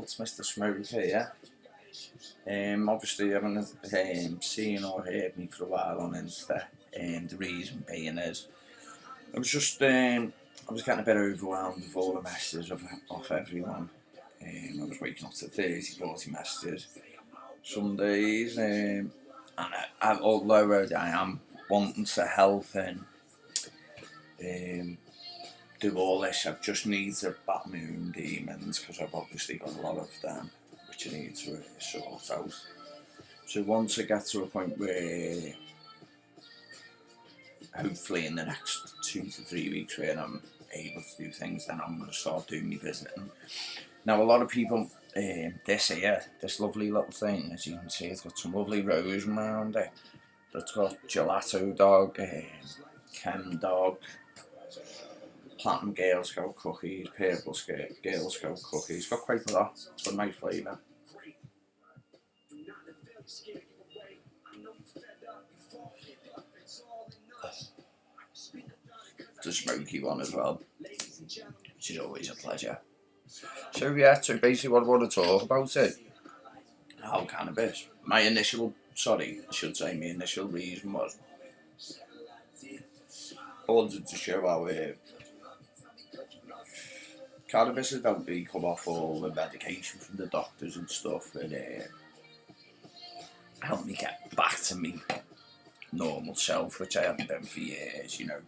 It's MrSmoke here. Obviously, I haven't seen or heard me for a while on Insta. The reason being is I was just I was getting a bit overwhelmed with all the messages off everyone. I was waking up to 30, 40 messages some days, and although I am wanting to help and do all this, I just need to bat my own demons because I've obviously got a lot of them which I need to sort out. So once I get to a point where hopefully in the next 2 to 3 weeks where I'm able to do things, then I'm going to start doing my visiting. Now a lot of people, this lovely little thing, as you can see, it's got some lovely rose around it. It's got gelato dog, chem dog, platinum Girl Scout cookies, purple Girl Scout cookies. It's got quite a lot. It's got a nice flavour. It's a smoky one as well, which is always a pleasure. So basically what I want to talk about is how cannabis. My initial reason was I wanted to show how cannabis has helped me come off all the medication from the doctors and stuff, and helped me get back to me normal self, which I haven't done for years, you know.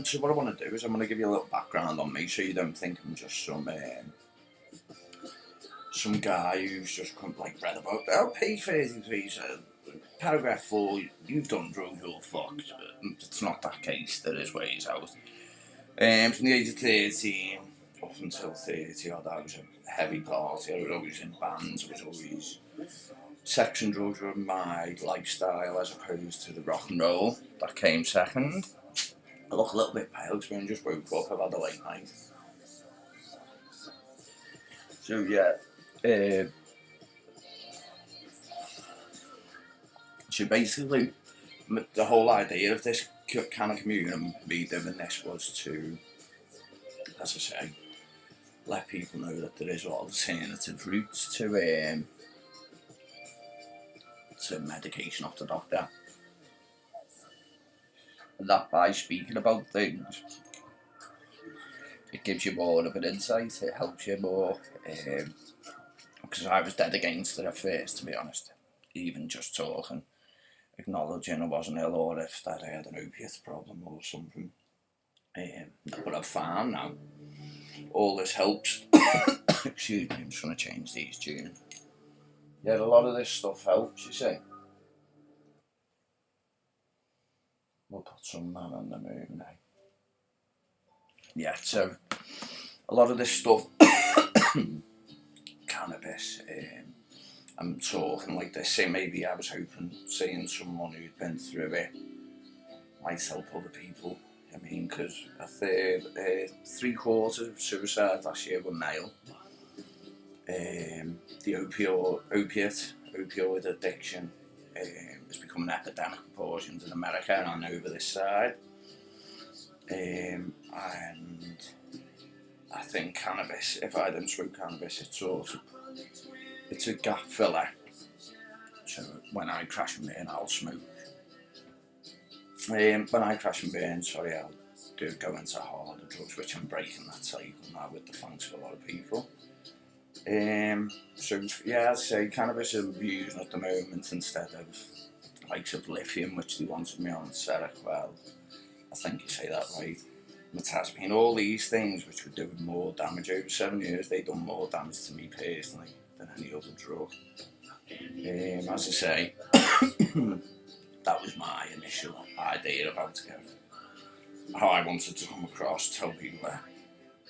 So what I want to do is I'm going to give you a little background on me, so you don't think I'm just some guy who's just read about, oh, page 33 says, paragraph 4, you've done drugs, you're fucked. It's not that case, there is ways out. From the age of 13 up until 30 odd, I was a heavy party. I was always in bands. I was always sex and drugs were my lifestyle as opposed to the rock and roll that came second. I look a little bit pale because I just woke up. I've had a late night. So yeah, so basically the whole idea of this kind of community and me doing this was to, as I say, let people know that there is alternative routes to medication off the doctor, and that by speaking about things, it gives you more of an insight. It helps you more, because I was dead against it at first, to be honest. Even just talking, acknowledging I wasn't ill, or if that I had an opiate problem or something. But I've found now all this helps. Excuse me, I'm just going to change these tunes. Yeah, a lot of this stuff helps, you see. We'll put some Man on the Moon now. Yeah, so a lot of this stuff, cannabis, I'm talking like this, say maybe I was hoping seeing someone who'd been through it might help other people. I mean, because a third, 3/4 of suicides last year were male. The opioid addiction has become an epidemic proportions in America and over this side. And I think cannabis, if I don't smoke cannabis, it's a gap filler. So when I crash and burn, I'll smoke. When I crash and burn, I'll go into harder drugs, which I'm breaking that cycle now with the thanks of a lot of people. So yeah, I'd say cannabis is used at the moment instead of the likes of lithium, which they wanted me on Seroquel. I think you say that right. Metazapine, all these things which were doing more damage over 7 years, they've done more damage to me personally than any other drug. As I say, that was my initial idea about it. How I wanted to come across, tell people that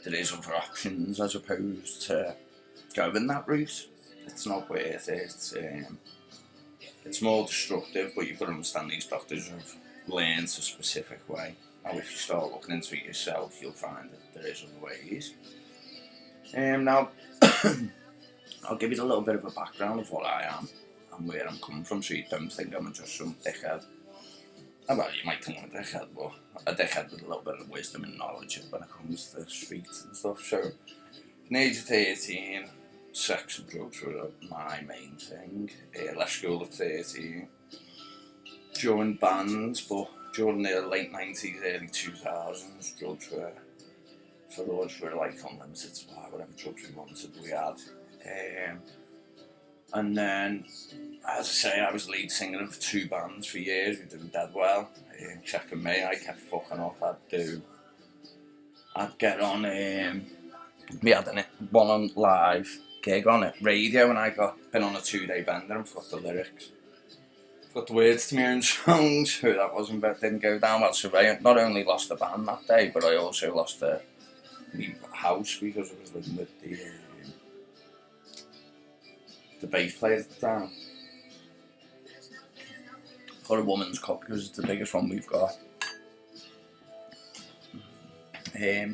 there is other options as opposed to going that route. It's not worth it. It's more destructive, but you've got to understand these doctors have learned a specific way. Now if you start looking into it yourself, you'll find that there is other ways. Now, I'll give you a little bit of a background of what I am and where I'm coming from, so you don't think I'm just some dickhead. Well, you might think I'm a dickhead, but a dickhead with a little bit of wisdom and knowledge when it comes to the streets and stuff. So, From the age of 13, sex and drugs were my main thing. Left school at 13. Joined bands, but during the late 90s, early 2000s, drugs were, for us, were like unlimited supply. Whatever drugs we wanted, we had. And then, as I say, I was lead singer of 2 bands for years. We did dead well. Except for me, I kept fucking up. I'd get on. We had one on live gig on it radio, and I been on a 2-day bender and forgot the lyrics. Forgot the words to my own songs. Who that wasn't, but didn't go down well. So I not only lost the band that day, but I also lost my house because I was living with the bass player at the time. For a woman's cup, because it's the biggest one we've got.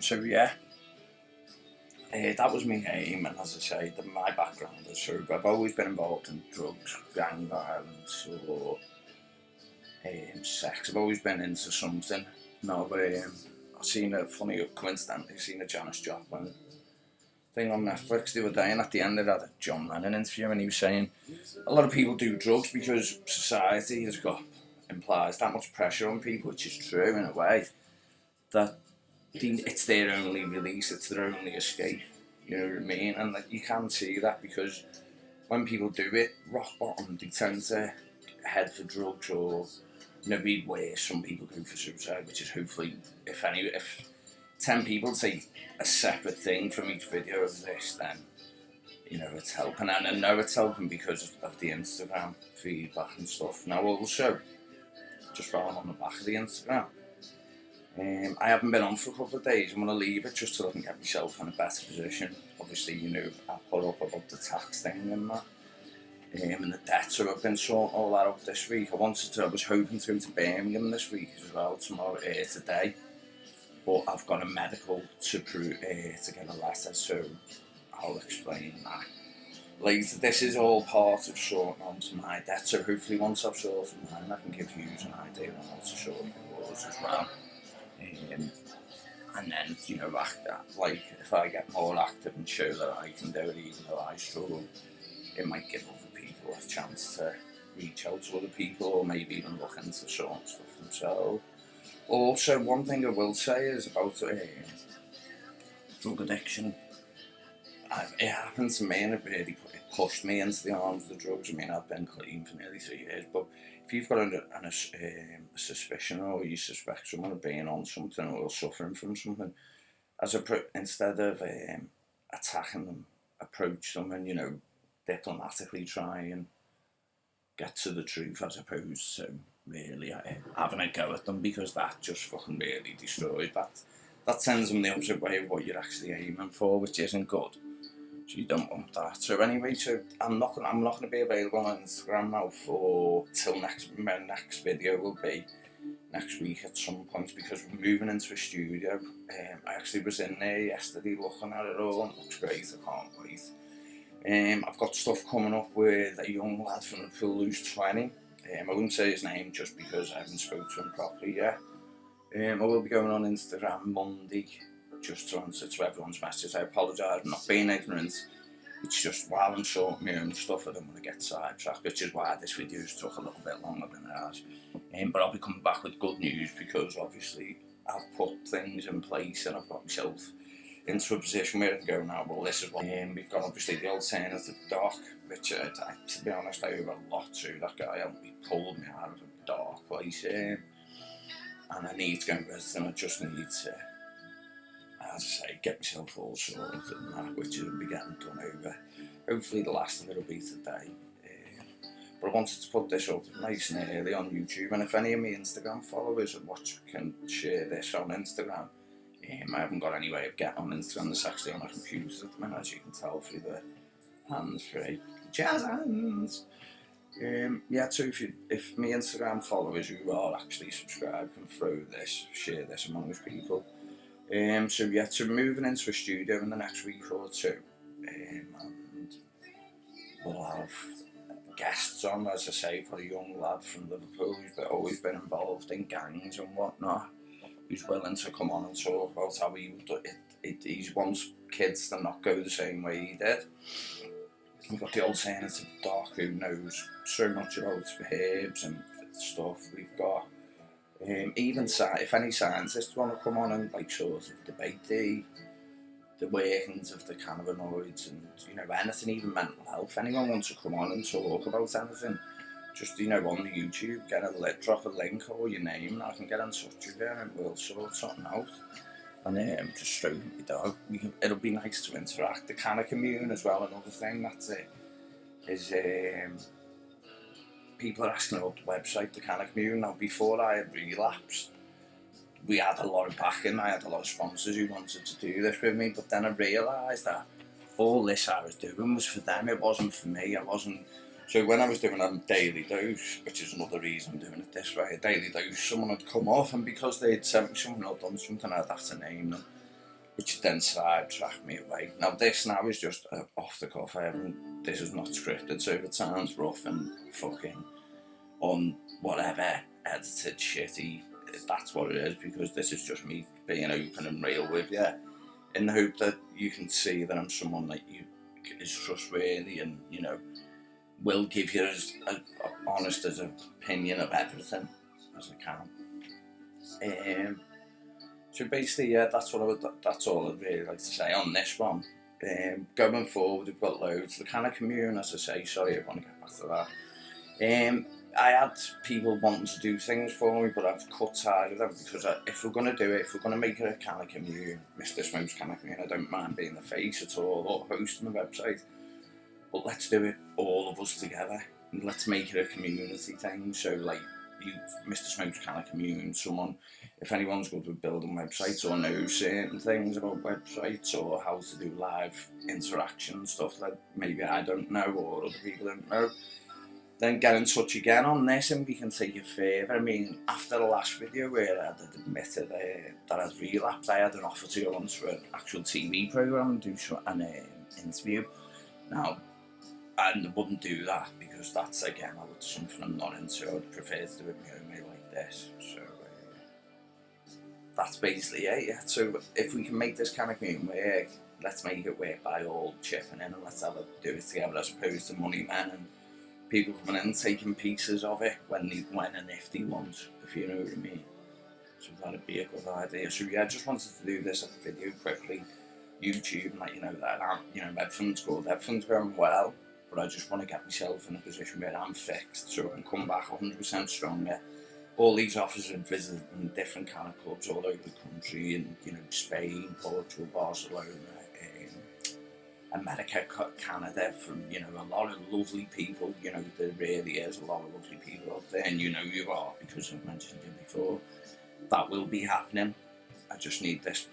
So yeah, that was my aim, and as I say, my background is so I've always been involved in drugs, gang violence, or sex. I've always been into something. I've seen coincidentally seen a Janis Joplin thing on Netflix the other day, and at the end of that, a John Lennon interview, and he was saying a lot of people do drugs because society implies that much pressure on people, which is true in a way, that it's their only release, it's their only escape, you know what I mean? And you can see that because when people do it, rock bottom, they tend to head for drugs, or maybe worse, some people go for suicide, which is hopefully, if 10 people take a separate thing from each video of this, then, you know, it's helping. And I know it's helping because of the Instagram feedback and stuff. Now also, just while I'm on the back of the Instagram, I haven't been on for a couple of days. I'm going to leave it just so I can get myself in a better position. Obviously, you know, I put up about the tax thing and that. And the debt, so I've been sorting all that out this week. I was hoping to go to Birmingham this week as well, today. But I've got a medical to prove, to get a letter, so I'll explain that later. This is all part of sorting out my debt, so hopefully once I've sorted mine, I can give you an idea on how to sort yours as well. And then, you know, like if I get more active and show that I can do it even though I struggle, it might give other people a chance to reach out to other people, or maybe even look into sorting stuff themselves. Also, one thing I will say is about drug addiction. It happened to me, and it pushed me into the arms of the drugs. I mean, I've been clean for nearly 3 years, but if you've got a suspicion, or you suspect someone of being on something or suffering from something, instead of attacking them, approach them and, you know, diplomatically try and get to the truth, as opposed to really having a go at them, because that just fucking really destroys that sends them the opposite way of what you're actually aiming for, which isn't good. So you don't want that. So anyway, I'm not going to be available on Instagram now till my next video will be next week at some point, because we're moving into a studio. I actually was in there yesterday looking at it all, and it looks great. I can't wait. I've got stuff coming up with a young lad from the pool who's 20. I wouldn't say his name just because I haven't spoken to him properly yet. I will be going on Instagram Monday, just to answer to everyone's messages. I apologise for not being ignorant. It's just while I'm sorting my own stuff, I don't want to get sidetracked, which is why this video's took a little bit longer than it has. But I'll be coming back with good news, because obviously I've put things in place and I've got myself into a position where I can go now. Well, this is what we've got. Obviously the alternative doc, which to be honest, I owe a lot to that guy. He pulled me out of a dark place, and I need to go and visit him. I just need to, as I say, get myself all sorted and that, which will be getting done over. Hopefully the last of it will be today. But I wanted to put this up nice and early on YouTube, and if any of my Instagram followers can share this on Instagram. I haven't got any way of getting on Instagram. This actually on my computer at the minute, as you can tell through the hands-free jazz hands. Yeah, so if my Instagram followers who are actually subscribed can share this amongst people. So yeah, so we're moving into a studio in the next week or two, and we'll have guests on, as I say, for a young lad from Liverpool who's always been involved in gangs and whatnot, who's willing to come on and talk about how he he wants kids to not go the same way he did. We've got the alternative doc who knows so much about herbs and stuff. We've got even if any scientists want to come on and like sort of debate the workings of the cannabinoids and anything, even mental health. Anyone wants to come on and talk about anything, just on the YouTube, drop a link or your name, and I can get in touch with you and we'll sort something out. And just straight me down. It'll be nice to interact. The canna commune as well. Another thing that's it is people are asking about the website, the canna commune. Now before I had relapsed, we had a lot of backing. I had a lot of sponsors who wanted to do this with me, but then I realised that all this I was doing was for them. It wasn't for me. So when I was doing a daily dose, which is another reason I'm doing it this way, a daily dose, someone had come off, and because they'd sent me something or done something, I'd have to name them, which then sidetracked me away. Now this is just off the cuff. This is not scripted, so if it sounds rough and fucking on whatever, edited, shitty, that's what it is, because this is just me being open and real with you, in the hope that you can see that I'm someone that you is trustworthy and, will give you as honest as an opinion of everything as I can. So basically, yeah, that's all I'd really like to say on this one. Going forward, we've got loads. The canna commune, as I say, sorry, I want to get back to that. I had people wanting to do things for me, but I've cut ties with them, because if we're going to do it, if we're going to make it a canna commune, MrSmoke's canna commune, I don't mind being the face at all or hosting the website. But let's do it, all of us together, and let's make it a community thing. So like, MrSmoke's canna commune, if anyone's good with building websites or knows certain things about websites or how to do live interaction stuff that maybe I don't know or other people don't know, then get in touch again on this and we can take it further. I mean, after the last video where I had admitted that I'd relapsed, I had an offer to go on to an actual TV programme and do an interview. Now, I wouldn't do that, because that's, again, something I'm not into. I'd prefer to do it my own way like this. So that's basically it, yeah. So if we can make this kind of game work, let's make it work by all chipping in, and let's do it together, as opposed to money men and people coming in taking pieces of it when and if they want, if you know what I mean. So that'd be a good idea. So yeah, I just wanted to do this video quickly, YouTube, and let you know that everything's good, everything's going well. But I just want to get myself in a position where I'm fixed, so I can come back 100% stronger. All these offers are visiting different kind of clubs all over the country, in Spain, Portugal, Barcelona, America, Canada, from a lot of lovely people. There really is a lot of lovely people out there, and you are, because I've mentioned you before. That will be happening. I just need this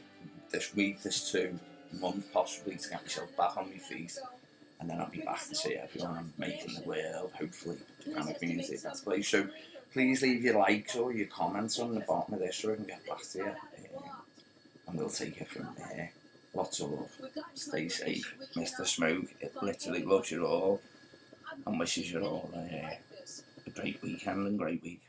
week, this 2 month possibly, to get myself back on my feet. And then I'll be back to see everyone I'm making the world, hopefully, the kind of community that's place. So please leave your likes or your comments on the bottom of this so I can get back to you. And we'll take it from there. Lots of love. Stay safe. MrSmoke, it literally loves you all and wishes you all a great weekend and great week.